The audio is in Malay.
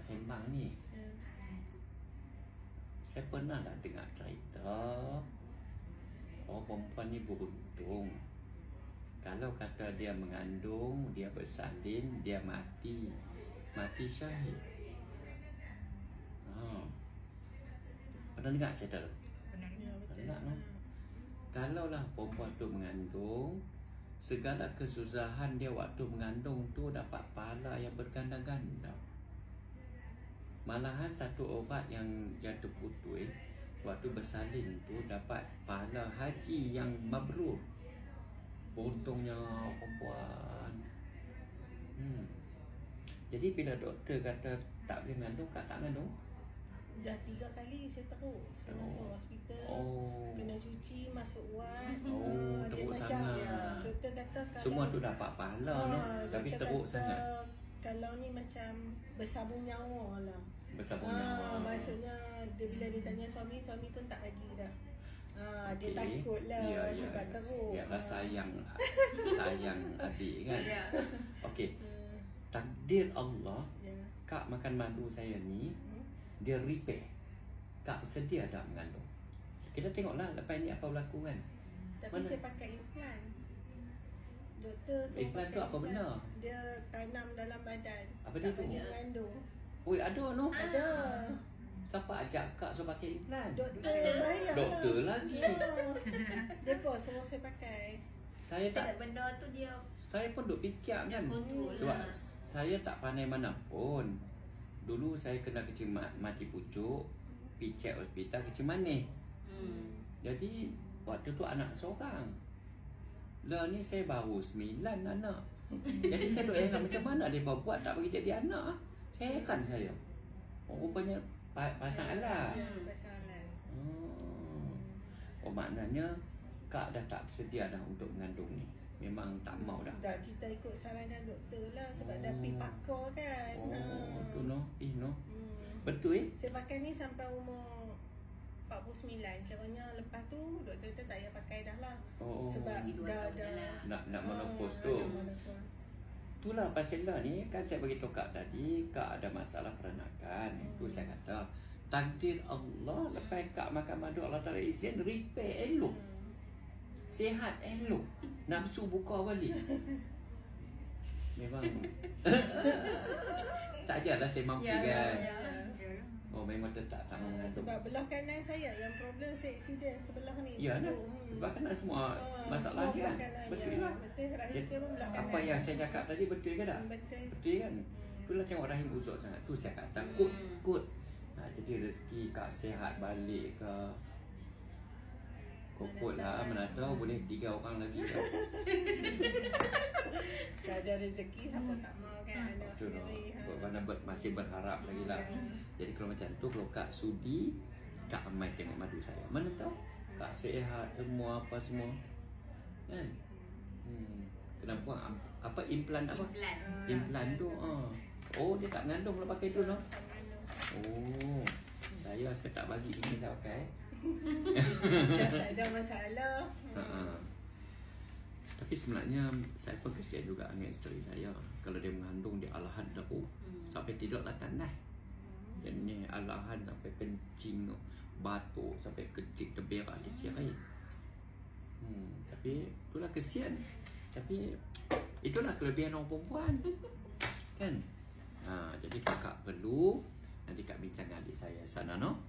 sembang ni. Saya pernah lah dengar cerita perempuan ni beruntung. Kalau kata dia mengandung, dia bersalin, dia mati syahid. Pernah dengar cerita tu? Pernah no? Kalaulah perempuan tu mengandung, segala kesusahan dia waktu mengandung tu dapat pahala yang berganda-ganda. Malahan satu ubat yang terputus waktu bersalin tu dapat pahala haji yang mabrur. Untungnya perempuan. Jadi bila doktor kata tak boleh mengandung, Kak tak mengandung? Dah 3 kali saya teruk. Saya masuk hospital, kena cuci, masuk ward. Teruk dia sangat. Macam, doktor kata kalau semua tu dapat pahala no? Tapi teruk sangat. Kalau ni macam bersabung nyawa lah. Bersabung nyawa. Maksudnya bila dia tanya suami pun tak lagi dah. Dia takut lah sebab teruk. Biarlah sayang adik kan. Okey. Takdir Allah. Kak makan madu saya ni, dia repair. Kak sedia dah mengandung. Kita tengoklah lepas ni apa berlaku kan. Tapi saya pakai implan. Doktor implan tu apa benda? Dia tanam dalam badan. Apa dia tu? Mengandung. Oi, ada no? Ada. Siapa ajak Kak suruh pakai implan? Doktor bayar. Doktor lagi. Depa semua saya pakai. Saya tak benda tu dia. Saya pun duk fikir kan. Sebab saya tak pandai mana pun. Dulu saya kena kecil mati pucuk, pergi cek hospital kecil manis. Jadi waktu tu anak seorang. Lah ni saya baru 9 anak. Jadi saya duk heran macam mana dia buat tak bagi jadi anak. Saya heran saya. Rupanya pasang alat. Ya, pasang alat. Maknanya Kak dah tak sedia dah untuk mengandung ni. Memang tak mau dah. Dah kita ikut saranan doktor lah sebab dah pergi pakar kan. Tu no. Betul Saya pakai ni sampai umur 49. Kiranya lepas tu doktor kata tak payah pakai dah lah. Sebab dah nak menopause tu. Itulah pasal ni kan saya beritahu Kak tadi, Kak ada masalah peranakan. Itu saya kata takdir Allah, lepas Kak makan madu Allah Ta'ala izin, repair elok. Sihat elok. Nafsu buka balik. Memang sajalah saya mampu kan. Memang tetap tak mengandung. Sebab belah kanan saya yang problem saya accident sebelah ni. Ya, belah kanan semua masalah kan. Betul lah. Betul, rahim saya pun belah kanan. Apa yang saya cakap tadi betul ke tak? Betul kan? Itulah tengok rahim busuk sangat. Tu saya kata kut. Jadi rezeki Kak sihat balik ke. Kokot lah, mana tahu boleh 3 orang lagi kan. Tak ada rezeki, siapa tak mau kan anak sendiri. Mana masih berharap lagi lah. Jadi kalau macam tu, kalau Kak sudi, Kak amai tengok madu saya. Mana tahu Kak sihat semua apa semua. Kan? Kena buang apa implan apa? Implan tu. Dia tak mengandung kalau pakai tu no. Saya tak bagi ini dah pakai. Tak ada masalah. Tapi sebenarnya saya pun kesian juga dengan isteri saya. Kalau dia mengandung dia alahan teruk sampai tidur lah tanah. Dan ni alahan sampai kencing, batuk sampai kencing terberak dia cerai. Tapi itulah kesian. Tapi itulah kelebihan orang perempuan. Kan? Jadi kakak perlu nanti Kak bincang dengan adik saya sana no.